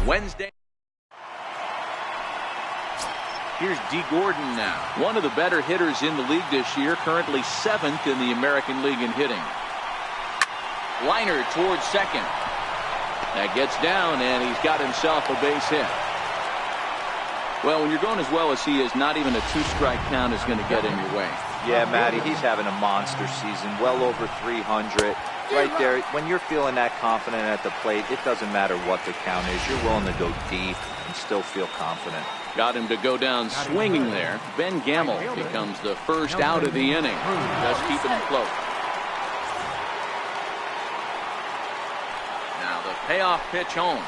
Wednesday. Here's D. Gordon now. One of the better hitters in the league this year, currently 7th in the American League in hitting. Liner towards second. That gets down, and he's got himself a base hit. Well, when you're going as well as he is, not even a 2-strike count is going to get in your way. Yeah, Matty, he's having a monster season, well over 300. Right there, when you're feeling that confident at the plate, it doesn't matter what the count is. You're willing to go deep and still feel confident. Got him to go down swinging there. Ben Gamble becomes the first out of the inning. Just keeping him close. Now the payoff pitch home.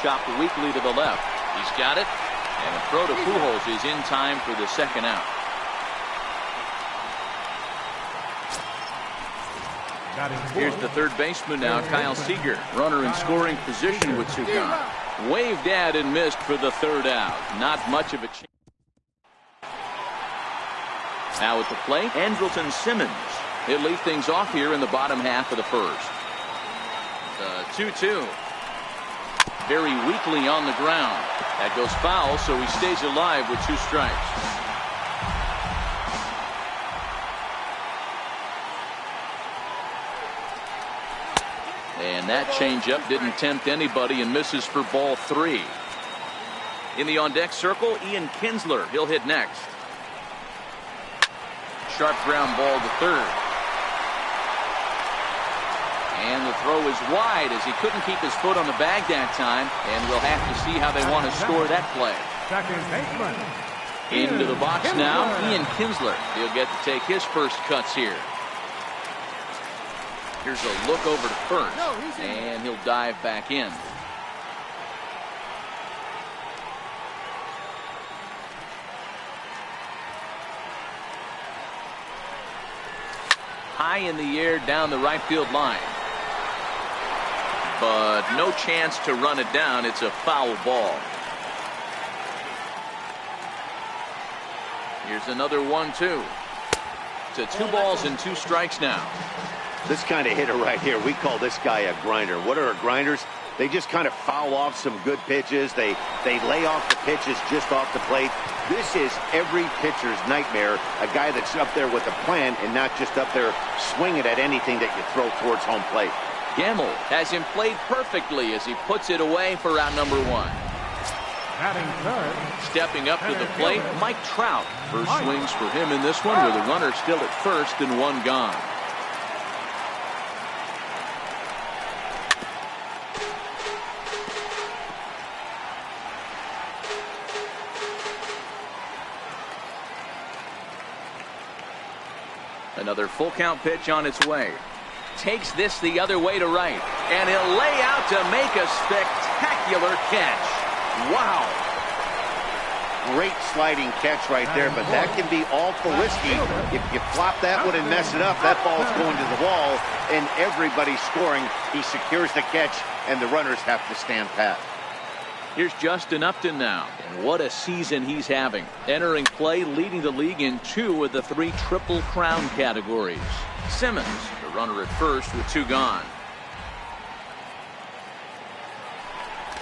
Chopped weakly to the left. He's got it. And a throw to Pujols is in time for the second out. Here's the third baseman now, Kyle Seager. Runner in scoring position with 2 gone. Waved at and missed for the third out. Not much of a chance. Now at the plate, Andrelton Simmons. He'll lead things off here in the bottom half of the first. The 2-2. Very weakly on the ground. That goes foul, so he stays alive with 2 strikes. And that changeup didn't tempt anybody and misses for ball 3. In the on-deck circle, Ian Kinsler. He'll hit next. Sharp ground ball to third. And the throw is wide as he couldn't keep his foot on the bag that time. And we'll have to see how they want to score that play. Into the box now, Ian Kinsler. He'll get to take his first cuts here. Here's a look over to first, and he'll dive back in. High in the air down the right field line. But no chance to run it down. It's a foul ball. Here's another 1-2. To 2 balls and 2 strikes now. This kind of hitter right here, we call this guy a grinder. What are grinders? They just kind of foul off some good pitches. They lay off the pitches just off the plate. This is every pitcher's nightmare, a guy that's up there with a plan and not just up there swinging at anything that you throw towards home plate. Gamble has him played perfectly as he puts it away for round number 1. Stepping up to the plate, Mike Trout. First swings for him in this one with a runner still at first and 1 gone. Another full count pitch on its way. Takes this the other way to right. And he'll lay out to make a spectacular catch. Wow. Great sliding catch right there, but that can be awful risky. If you flop that one and mess it up, that ball's going to the wall, and everybody's scoring. He secures the catch, and the runners have to stand pat. Here's Justin Upton now, and what a season he's having. Entering play, leading the league in 2 of the 3 Triple Crown categories. Simmons, the runner at first with 2 gone.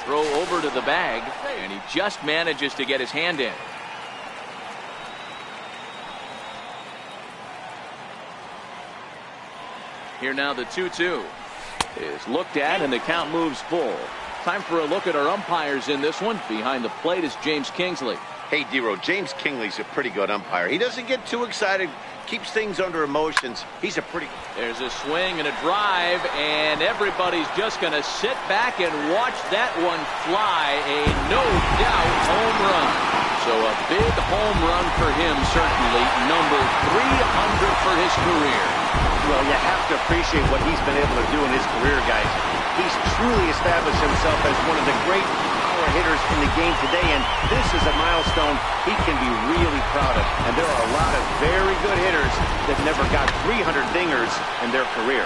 Throw over to the bag, and he just manages to get his hand in. Here now the 2-2 is looked at, and the count moves full. Time for a look at our umpires in this one. Behind the plate is James Kingsley. Hey, Dero, James Kingsley's a pretty good umpire. He doesn't get too excited, keeps things under emotions. He's a pretty... There's a swing and a drive, and everybody's just going to sit back and watch that one fly. A no-doubt home run. So a big home run for him, certainly. Number 300 for his career. Well, you have to appreciate what he's been able to do in his career, guys. He's truly established himself as one of the great power hitters in the game today, and this is a milestone he can be really proud of. And there are a lot of very good hitters that never got 300 dingers in their career.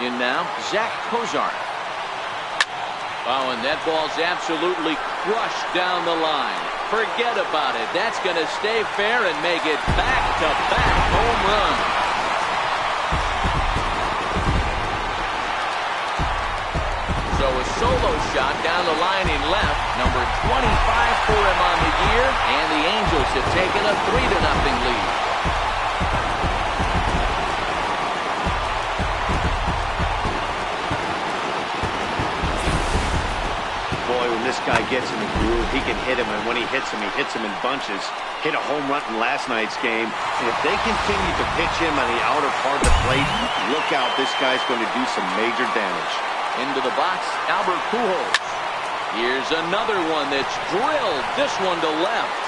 In now, Zach Kozar. Oh, and that ball's absolutely crushed down the line. Forget about it. That's going to stay fair and make it back-to-back home run. So a solo shot down the line in left. Number 25 for him on the year. And the Angels have taken a 3-0 lead. Boy, when this guy gets in the groove, he can hit him, and when he hits him in bunches. Hit a home run in last night's game. And if they continue to pitch him on the outer part of the plate, look out, this guy's going to do some major damage. Into the box, Albert Pujols. Here's another one that's drilled. This one to left.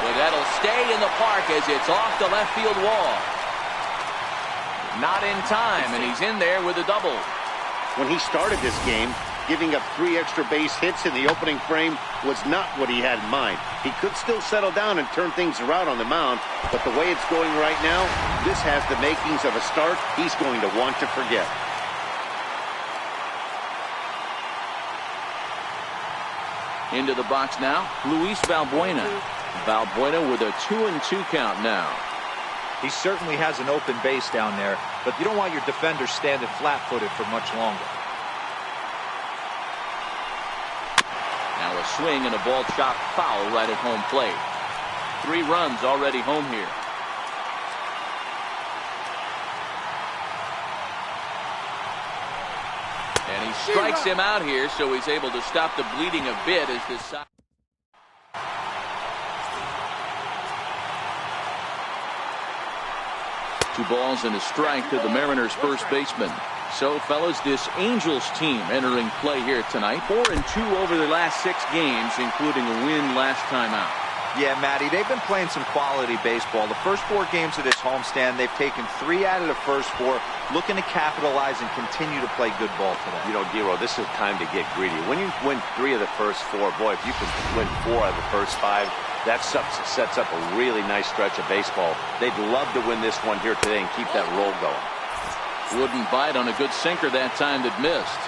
But that'll stay in the park as it's off the left field wall. Not in time, and he's in there with a double. When he started this game, giving up 3 extra base hits in the opening frame was not what he had in mind. He could still settle down and turn things around on the mound, but the way it's going right now, this has the makings of a start he's going to want to forget. Into the box now, Luis Valbuena. Valbuena with a 2-2 count now. He certainly has an open base down there, but you don't want your defender standing flat-footed for much longer. Now a swing and a ball chopped foul right at home plate. 3 runs already home here. And he strikes him out here, so he's able to stop the bleeding a bit as this side. Two balls and a strike to the Mariners' first baseman. So, fellas, this Angels team entering play here tonight. 4-2 over their last 6 games, including a win last time out. Yeah, Matty, they've been playing some quality baseball. The first 4 games of this homestand, they've taken 3 out of the first 4, looking to capitalize and continue to play good ball today. You know, Dero, this is time to get greedy. When you win 3 of the first 4, boy, if you can win 4 out of the first 5, that sets up a really nice stretch of baseball. They'd love to win this one here today and keep that roll going. Wouldn't bite on a good sinker that time that missed.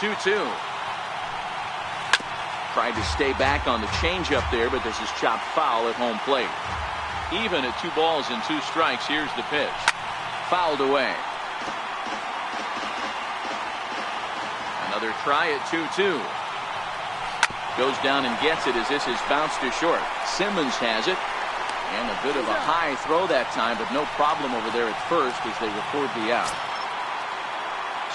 2-2. Tried to stay back on the changeup there, but this is chopped foul at home plate. Even at 2 balls and 2 strikes, here's the pitch. Fouled away. Another try at 2-2. Goes down and gets it as this is bounced to short. Simmons has it. And a bit of a high throw that time, but no problem over there at first as they record the out.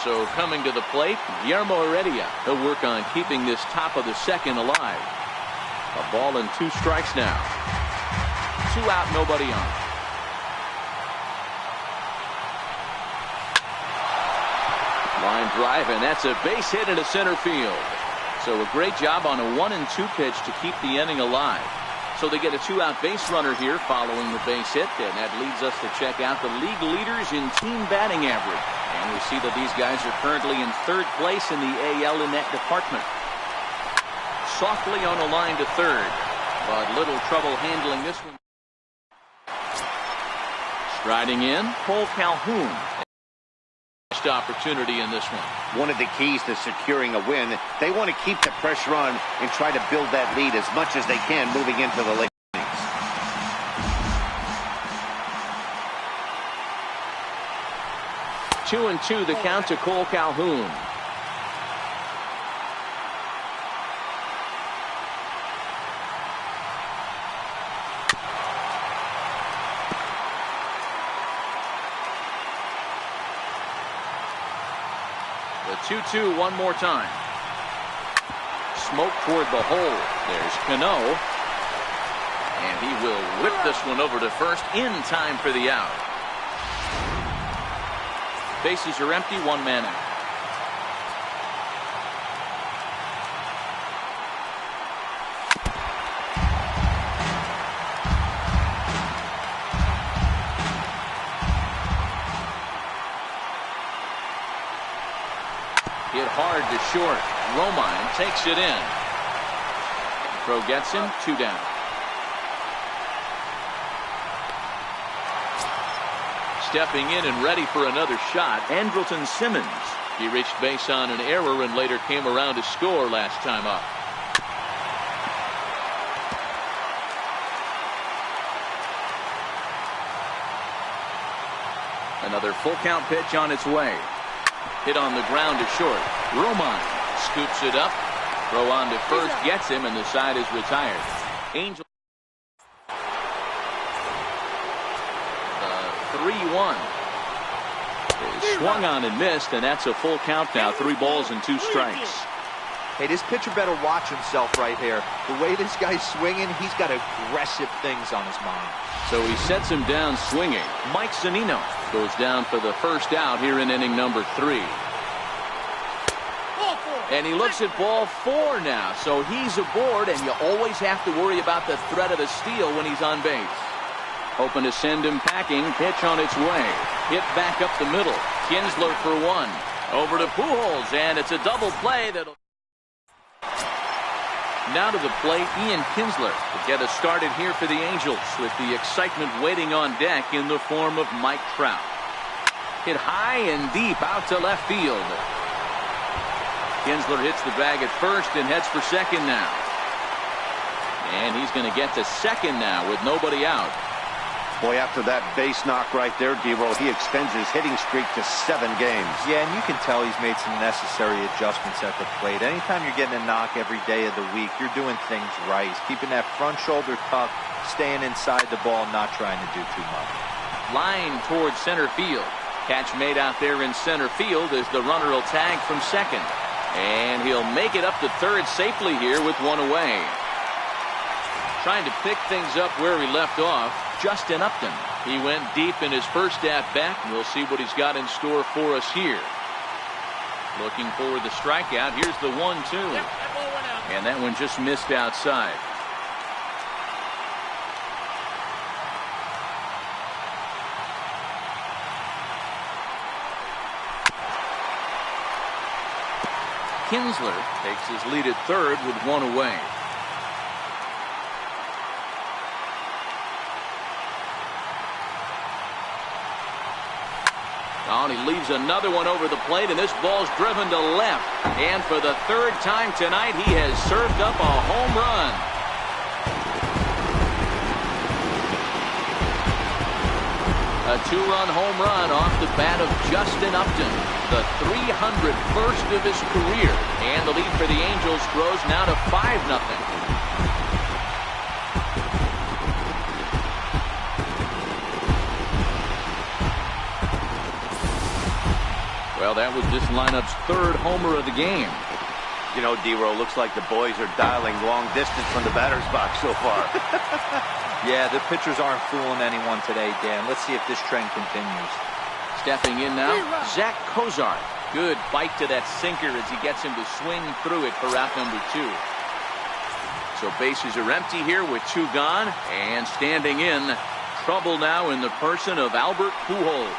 So coming to the plate, Guillermo Heredia. He'll work on keeping this top of the second alive. A ball and 2 strikes now. 2 out, nobody on. Line drive, and that's a base hit into center field. So a great job on a 1-2 pitch to keep the inning alive. So they get a 2-out base runner here following the base hit, and that leads us to check out the league leaders in team batting average. And we see that these guys are currently in 3rd place in the AL in that department. Softly on a line to 3rd, but little trouble handling this one. Striding in, Cole Calhoun. Opportunity in this one. One of the keys to securing a win, they want to keep the pressure on and try to build that lead as much as they can moving into the late innings. Two and 2 the count to Cole Calhoun. The 2-2 one more time. Smoke toward the hole. There's Cano. And he will whip this one over to first in time for the out. Bases are empty, 1 man out. Hit hard to short. Romine takes it in. Throw gets him, 2 down. Stepping in and ready for another shot, Andrelton Simmons. He reached base on an error and later came around to score last time up. Another full count pitch on its way. Hit on the ground to short. Roman scoops it up. Throw on to first, gets him, and the side is retired. Angel 3-1. Swung on and missed, and that's a full count now. 3 balls and 2 strikes. Hey, this pitcher better watch himself right here. The way this guy's swinging, he's got aggressive things on his mind. So he sets him down swinging. Mike Zunino goes down for the first out here in inning number 3. And he looks at ball 4 now. So he's aboard, and you always have to worry about the threat of a steal when he's on base. Hoping to send him packing. Pitch on its way. Hit back up the middle. Kinsler for 1. Over to Pujols, and it's a double play that'll... Now to the plate, Ian Kinsler to get us started here for the Angels with the excitement waiting on deck in the form of Mike Trout. Hit high and deep out to left field. Kinsler hits the bag at first and heads for second now. And he's going to get to second now with nobody out. Boy, after that base knock right there, D-Roll, he extends his hitting streak to 7 games. Yeah, and you can tell he's made some necessary adjustments at the plate. Anytime you're getting a knock every day of the week, you're doing things right. Keeping that front shoulder tucked, staying inside the ball, not trying to do too much. Line towards center field. Catch made out there in center field as the runner will tag from second. And he'll make it up to third safely here with 1 away. Trying to pick things up where he left off, Justin Upton. He went deep in his first at-bat, and we'll see what he's got in store for us here. Looking for the strikeout. Here's the 1-2. And that one just missed outside. Kinsler takes his lead at third with 1 away. And he leaves another one over the plate, and this ball's driven to left. And for the 3rd time tonight, he has served up a home run. A 2-run home run off the bat of Justin Upton, the 301st of his career. And the lead for the Angels grows now to 5-0. Well, that was this lineup's 3rd homer of the game. You know, D-Roll, looks like the boys are dialing long distance from the batter's box so far. Yeah, the pitchers aren't fooling anyone today, Dan. Let's see if this trend continues. Stepping in now, Zach Cozart. Good bite to that sinker as he gets him to swing through it for out number 2. So bases are empty here with 2 gone. And standing in, trouble now in the person of Albert Pujols.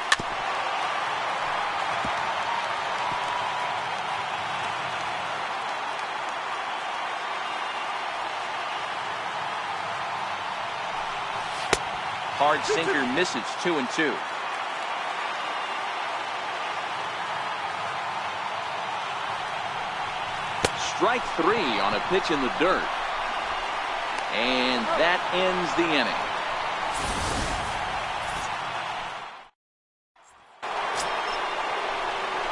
Hard sinker misses, 2-2. Strike 3 on a pitch in the dirt. And that ends the inning.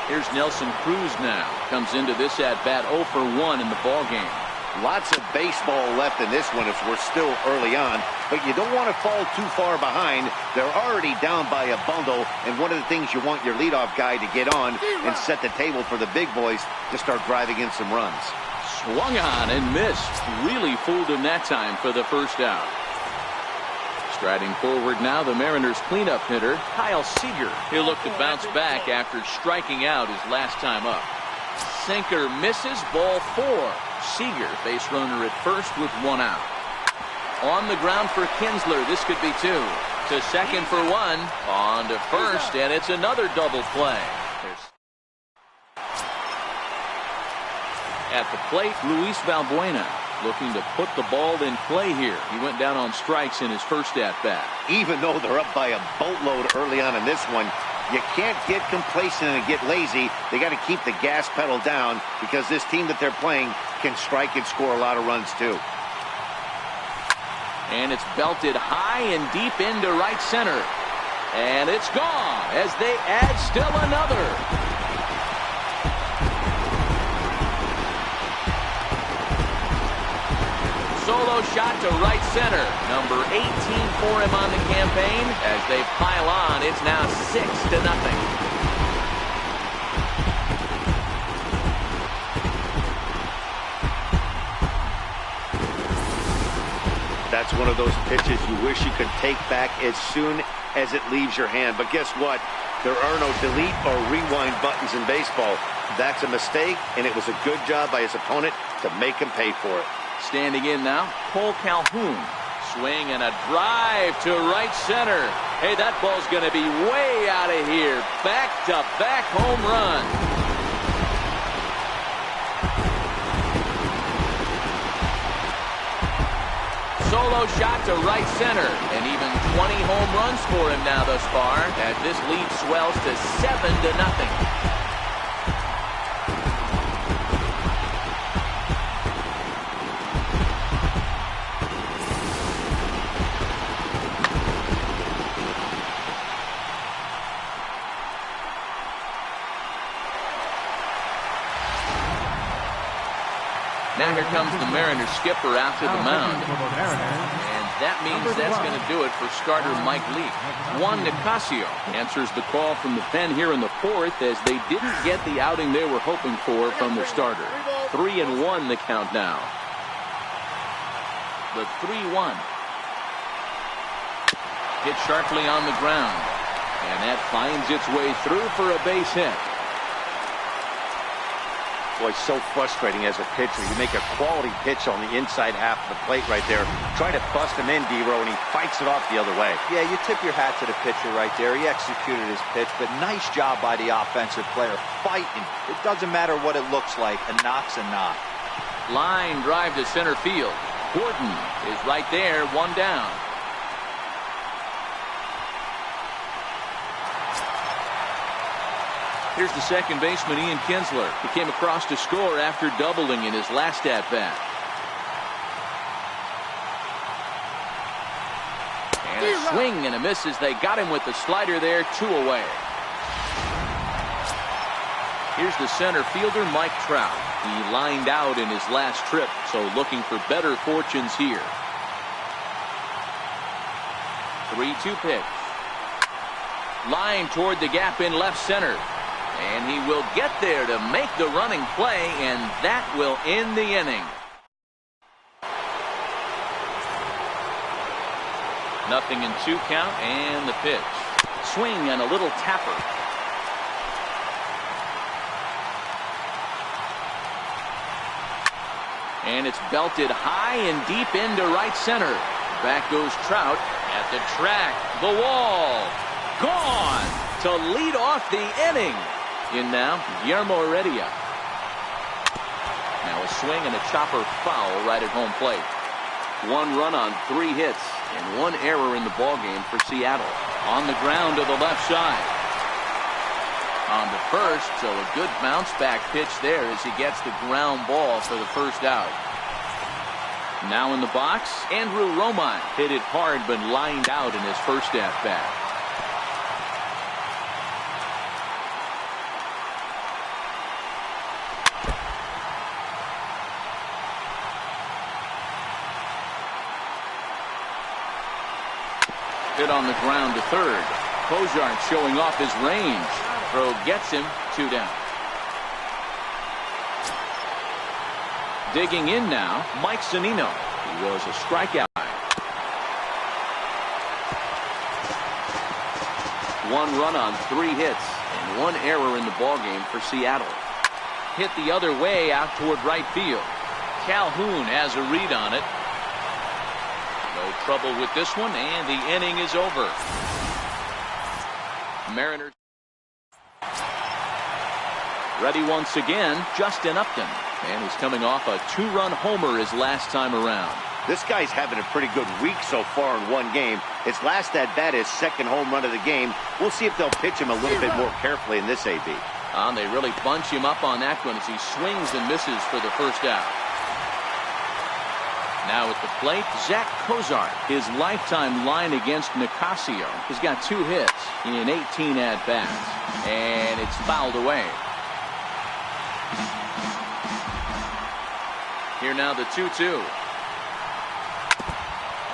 Here's Nelson Cruz now. Comes into this at-bat 0 for 1 in the ballgame. Lots of baseball left in this one as we're still early on, but you don't want to fall too far behind. They're already down by a bundle, and one of the things you want your leadoff guy to get on and set the table for the big boys to start driving in some runs. Swung on and missed. Really fooled him that time for the first out. Striding forward now, the Mariners cleanup hitter, Kyle Seager. He'll look to bounce back after striking out his last time up. Sinker misses, ball 4. Seager, base runner at first with 1 out. On the ground for Kinsler. This could be 2. To second for 1. On to first, and it's another double play. At the plate, Luis Valbuena. looking to put the ball in play here. He went down on strikes in his first at-bat. Even though they're up by a boatload early on in this one, you can't get complacent and get lazy. They got to keep the gas pedal down because this team that they're playing can strike and score a lot of runs too. And it's belted high and deep into right center. And it's gone as they add still another. Solo shot to right center. Number 18 for him on the campaign. As they pile on, it's now 6-0. That's one of those pitches you wish you could take back as soon as it leaves your hand. But guess what? There are no delete or rewind buttons in baseball. That's a mistake, and it was a good job by his opponent to make him pay for it. Standing in now, Cole Calhoun. Swing and a drive to right center. Hey, that ball's going to be way out of here. Back-to-back home run. Solo shot to right center. And even 20 home runs for him now thus far, as this lead swells to 7-0. Now here comes the Mariners skipper out to the mound. And that means that's going to do it for starter Mike Leake. Juan Nicasio answers the call from the pen here in the fourth, as they didn't get the outing they were hoping for from their starter. 3-1 the count now. The 3-1. Hit sharply on the ground. And that finds its way through for a base hit. Boy, so frustrating as a pitcher. You make a quality pitch on the inside half of the plate right there. Try to bust him in, D-Row, and he fights it off the other way. Yeah, you tip your hat to the pitcher right there. He executed his pitch, but nice job by the offensive player fighting. It doesn't matter what it looks like. A knock's a knock. Line drive to center field. Gordon is right there, one down. Here's the second baseman, Ian Kinsler. He came across to score after doubling in his last at-bat. And a swing and a miss as they got him with the slider there, 2 away. Here's the center fielder, Mike Trout. He lined out in his last trip, so looking for better fortunes here. 3-2 pitch. Line toward the gap in left center. And he will get there to make the running play, and that will end the inning. Nothing in 2 count, and the pitch. Swing and a little tapper. And it's belted high and deep into right center. Back goes Trout at the track. The wall. Gone to lead off the inning. In now, Guillermo Heredia. Now a swing and a chopper foul right at home plate. 1 run on 3 hits and 1 error in the ballgame for Seattle. On the ground to the left side. On the first, so a good bounce back pitch there as he gets the ground ball for the first out. Now in the box, Andrew Romine hit it hard but lined out in his first at-bat. Hit on the ground to third. Kozart showing off his range. Throw gets him, 2 down. Digging in now, Mike Zunino. He was a strikeout. 1 run on 3 hits and 1 error in the ballgame for Seattle. Hit the other way out toward right field. Calhoun has a read on it. No trouble with this one, and the inning is over. Mariners ready once again, Justin Upton. And he's coming off a 2-run homer his last time around. This guy's having a pretty good week so far in one game. His last at-bat is second home run of the game. We'll see if they'll pitch him a little bit more carefully in this AB. They really bunch him up on that one as he swings and misses for the first out. Now at the plate, Zach Cozart. His lifetime line against Nicasio. He's got 2 hits in 18 at-bats. And it's fouled away. Here now the 2-2.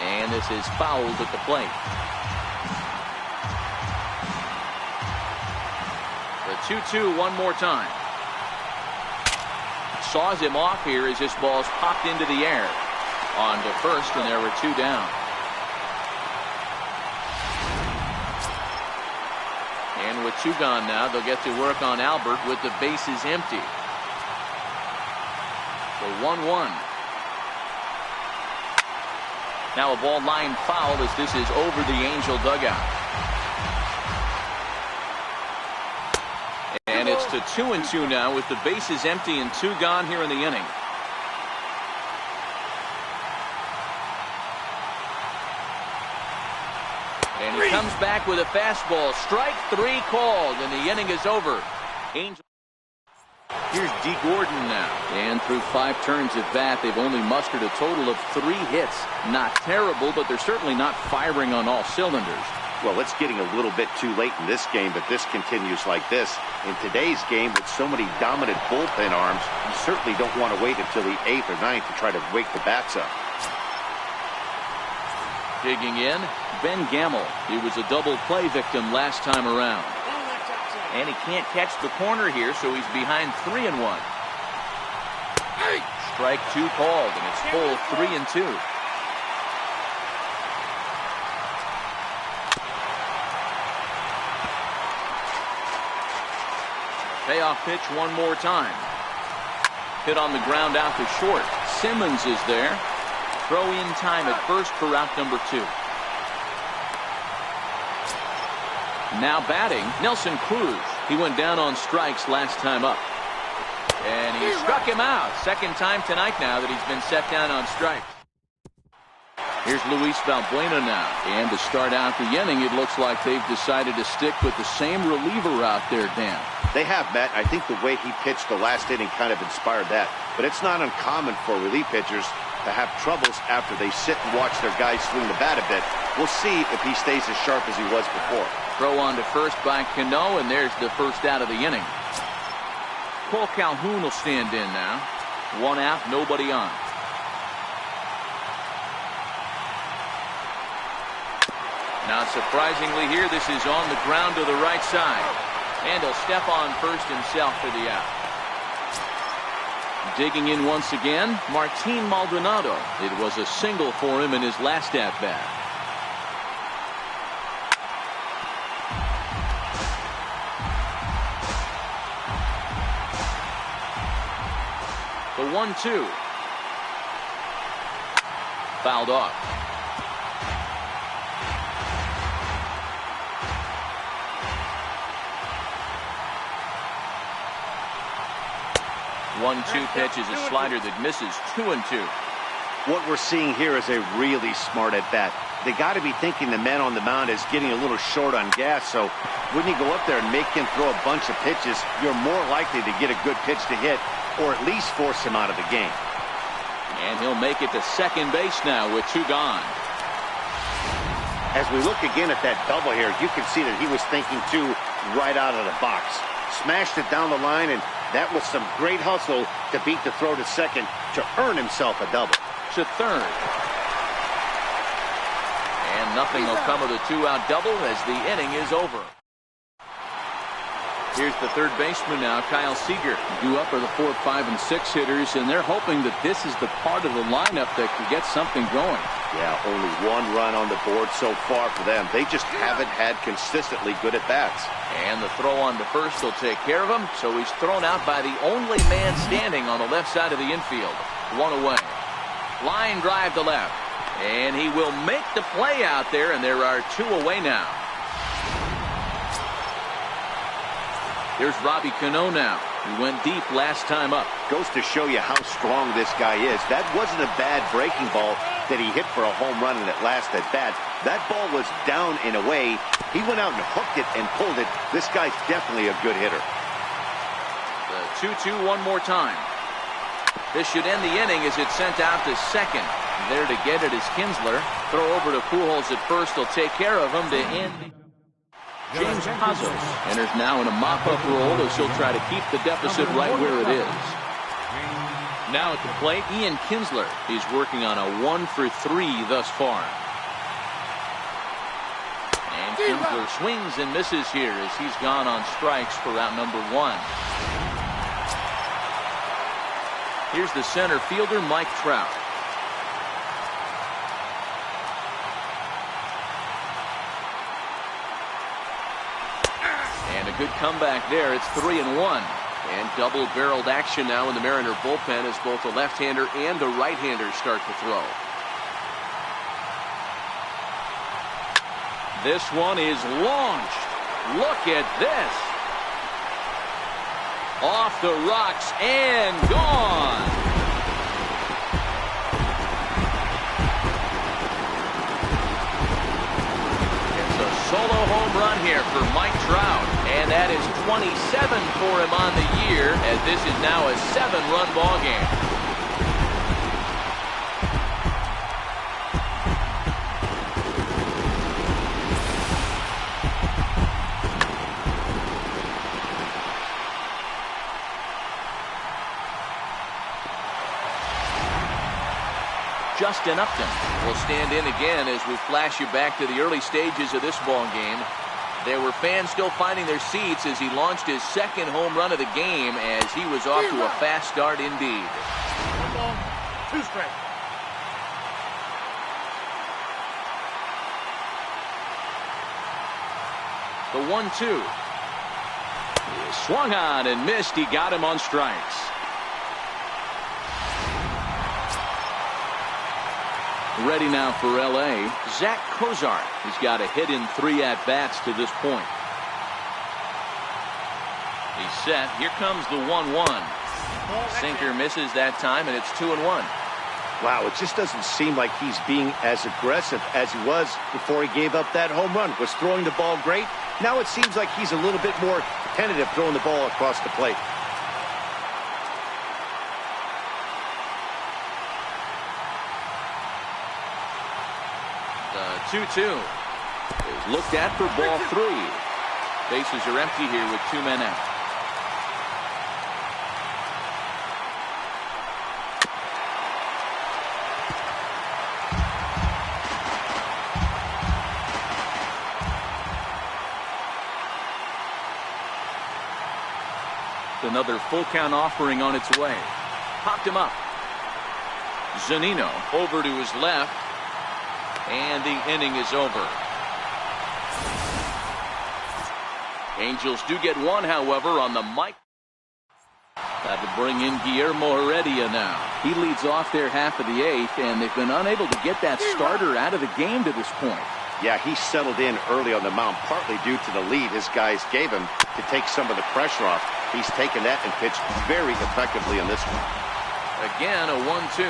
And this is fouled at the plate. The 2-2 one more time. Saws him off here as this ball's popped into the air. On to first, and there were 2 down. And with 2 gone now, they'll get to work on Albert with the bases empty. So 1-1. Now a ball line foul as this is over the Angel dugout. And it's to 2-2 now with the bases empty and 2 gone here in the inning. And he comes back with a fastball. Strike 3 called, and the inning is over. Angel. Here's D. Gordon now. And through 5 turns at bat, they've only mustered a total of 3 hits. Not terrible, but they're certainly not firing on all cylinders. Well, it's getting a little bit too late in this game, but this continues like this. In today's game, with so many dominant bullpen arms, you certainly don't want to wait until the 8th or 9th to try to wake the bats up. Digging in, Ben Gamel. He was a double play victim last time around. And he can't catch the corner here, so he's behind 3-1. Strike 2 called, and it's full 3-2. Payoff pitch one more time. Hit on the ground out to short. Simmons is there. Throw in time at first for out number 2. Now batting, Nelson Cruz. He went down on strikes last time up. And he struck him out. Second time tonight now that he's been set down on strikes. Here's Luis Valbuena now. And to start out the inning, it looks like they've decided to stick with the same reliever out there, Dan. They have, Matt. I think the way he pitched the last inning kind of inspired that. But it's not uncommon for relief pitchers to have troubles after they sit and watch their guys swing the bat a bit. We'll see if he stays as sharp as he was before. Throw on to first by Cano, and there's the first out of the inning. Cole Calhoun will stand in now. 1 out, nobody on. Now surprisingly here, this is on the ground to the right side. And he'll step on first himself for the out. Digging in once again, Martin Maldonado. It was a single for him in his last at-bat. The 1-2. Fouled off. One-two pitch is a slider that misses. 2-2. What we're seeing here is a really smart at-bat. They got to be thinking the man on the mound is getting a little short on gas, so when you go up there and make him throw a bunch of pitches, you're more likely to get a good pitch to hit or at least force him out of the game. And he'll make it to second base now with 2 gone. As we look again at that double here, you can see that he was thinking too right out of the box. Smashed it down the line, and that was some great hustle to beat the throw to second to earn himself a double. To third. And nothing will come of the 2-out double as the inning is over. Here's the third baseman now, Kyle Seager. Due up are the 4, 5, and 6 hitters, and they're hoping that this is the part of the lineup that can get something going. Yeah, only 1 run on the board so far for them. They just haven't had consistently good at-bats. And the throw on to first will take care of him, so he's thrown out by the only man standing on the left side of the infield. 1 away. Line drive to left. And he will make the play out there, and there are 2 away now. Here's Robbie Cano now. He went deep last time up. Goes to show you how strong this guy is. That wasn't a bad breaking ball that he hit for a home run in that last at bat. That ball was down and away. He went out and hooked it and pulled it. This guy's definitely a good hitter. The 2-2 one more time. This should end the inning as it's sent out to second. There to get it is Kinsler. Throw over to Pujols at first. He'll take care of him to end. James Pazos enters now in a mop-up role as he'll try to keep the deficit right where it is. Now at the plate, Ian Kinsler. He's working on a 1-for-3 thus far. And Kinsler swings and misses here as he's gone on strikes for out number 1. Here's the center fielder, Mike Trout. And a good comeback there. It's 3-1. And double-barreled action now in the Mariner bullpen as both the left-hander and the right-hander start to throw. This one is launched. Look at this. Off the rocks and gone. It's a solo home run here for Mike Trout. And that is 27 for him on the year, as this is now a 7-run ball game. Justin Upton will stand in again as we flash you back to the early stages of this ball game. There were fans still finding their seats as he launched his second home run of the game as he was off to a fast start indeed. 1 ball, 2 strikes. The 1-2 is swung on and missed. He got him on strikes. Ready now for L.A. Zach Cozart. He's got a hit in 3 at-bats to this point. He's set. Here comes the 1-1. Sinker misses that time, and it's 2-1. Wow, it just doesn't seem like he's being as aggressive as he was before he gave up that home run. Was throwing the ball great. Now it seems like he's a little bit more tentative throwing the ball across the plate. The 2-2 is looked at for ball 3. Bases are empty here with 2 men out. Another full count offering on its way. Popped him up. Zunino over to his left. And the inning is over. Angels do get one, however, on the mic. That'll bring in Guillermo Heredia now. He leads off their half of the 8th, and they've been unable to get that starter out of the game to this point. Yeah, he settled in early on the mound, partly due to the lead his guys gave him to take some of the pressure off. He's taken that and pitched very effectively in this one. Again, a 1-2.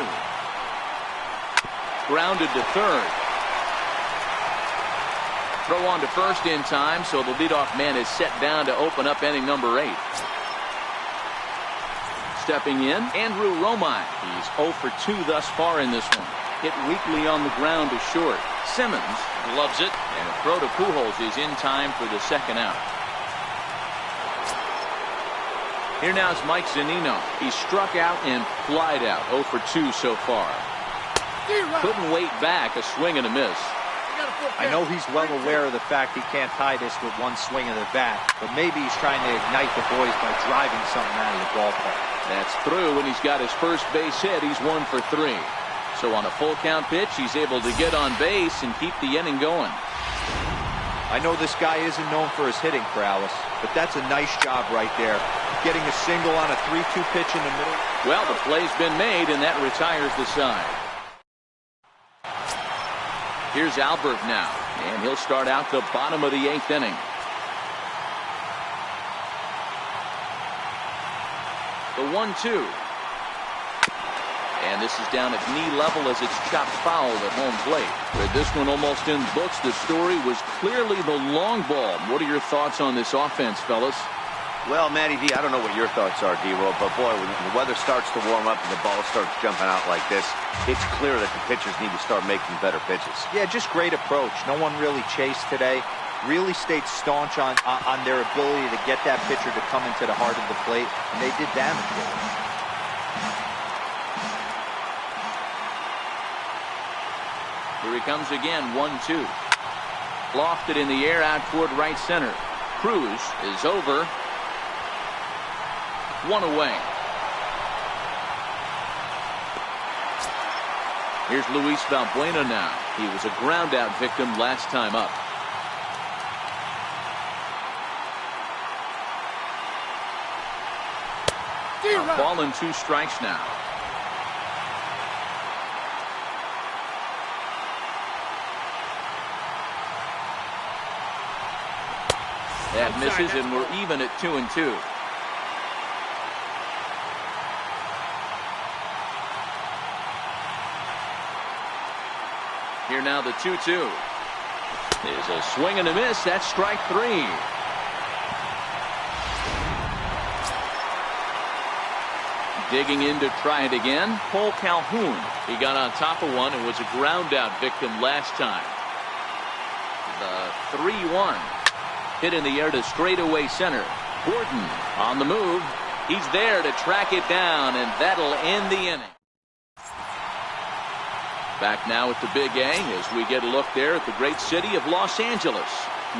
Grounded to third. Throw on to first in time, so the leadoff man is set down to open up inning number 8. Stepping in, Andrew Romine. He's 0 for 2 thus far in this one. Hit weakly on the ground to short. Simmons loves it, and a throw to Pujols is in time for the second out. Here now is Mike Zunino. He struck out and flied out. 0 for 2 so far. Couldn't wait back. A swing and a miss. I know he's well aware of the fact he can't tie this with one swing of the bat, but maybe he's trying to ignite the boys by driving something out of the ballpark. That's through, and he's got his first base hit. He's 1 for 3. So on a full count pitch, he's able to get on base and keep the inning going. I know this guy isn't known for his hitting prowess, but that's a nice job right there. Getting a single on a 3-2 pitch in the middle. Well, the play's been made, and that retires the side. Here's Albert now, and he'll start out the bottom of the 8th inning. The 1-2. And this is down at knee level as it's chopped foul at home plate. With this one almost in books, the story was clearly the long ball. What are your thoughts on this offense, fellas? Well, Matty D, I don't know what your thoughts are, D-Roll, but boy, when the weather starts to warm up and the ball starts jumping out like this, it's clear that the pitchers need to start making better pitches. Yeah, just great approach. No one really chased today. Really stayed staunch on their ability to get that pitcher to come into the heart of the plate, and they did damage with it. Here he comes again, 1-2. Lofted in the air out toward right center. Cruz is over. 1 away. Here's Luis Valbuena now. He was a ground out victim last time up. A ball and 2 strikes now. That misses, and we're even at 2-2. Here now the 2-2. Is a swing and a miss. That's strike 3. Digging in to try it again, Cole Calhoun. He got on top of one and was a ground out victim last time. The 3-1. Hit in the air to straightaway center. Gordon on the move. He's there to track it down, and that'll end the inning. Back now at the Big A as we get a look there at the great city of Los Angeles.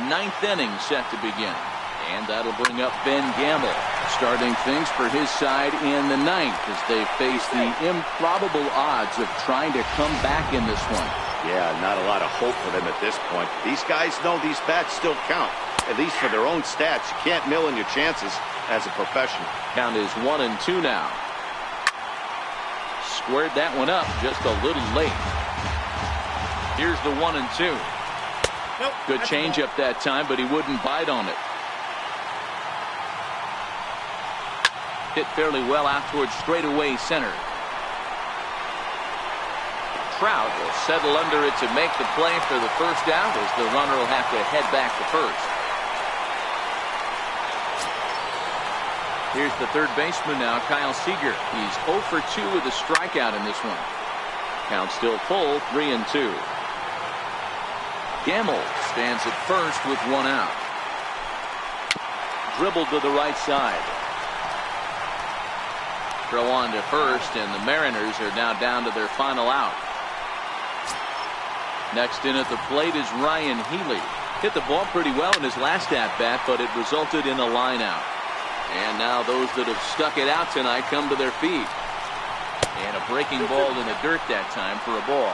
9th inning set to begin. And that'll bring up Ben Gamble, starting things for his side in the 9th as they face the improbable odds of trying to come back in this one. Yeah, not a lot of hope for them at this point. These guys know these bats still count, at least for their own stats. You can't mill in your chances as a professional. Count is 1-2 now. Squared that one up just a little late. Here's the 1-2. Nope, good changeup that time, but he wouldn't bite on it. Hit fairly well out towards straightaway center. Trout will settle under it to make the play for the first out as the runner will have to head back to first. Here's the third baseman now, Kyle Seager. He's 0 for 2 with a strikeout in this one. Count still full, 3-2. Gamble stands at first with 1 out. Dribbled to the right side. Throw on to first, and the Mariners are now down to their final out. Next in at the plate is Ryan Healy. Hit the ball pretty well in his last at-bat, but it resulted in a line out. And now those that have stuck it out tonight come to their feet. And a breaking ball in the dirt that time for a ball.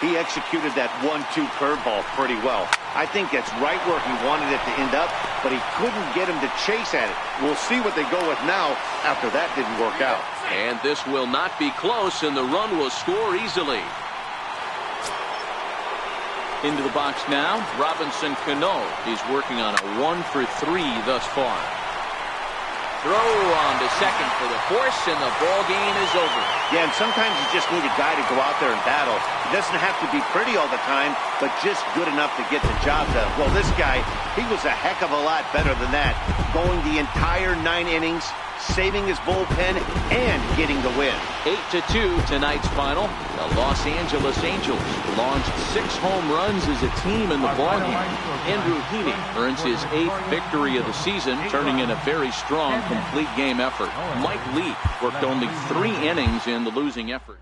He executed that 1-2 curveball pretty well. I think that's right where he wanted it to end up, but he couldn't get him to chase at it. We'll see what they go with now after that didn't work out. And this will not be close, and the run will score easily. Into the box now, Robinson Cano. He's working on a 1 for 3 thus far. Throw on to second for the force, and the ball game is over. Yeah, and sometimes you just need a guy to go out there and battle. It doesn't have to be pretty all the time, but just good enough to get the job done. Well, this guy, he was a heck of a lot better than that. Going the entire 9 innings, saving his bullpen, and getting the win. 8-2 tonight's final. The Los Angeles Angels launched 6 home runs as a team in the ballgame. Andrew Heaney earns his 8th victory of the season, turning in a very strong complete game effort. Mike Lee worked only 3 innings in the losing effort.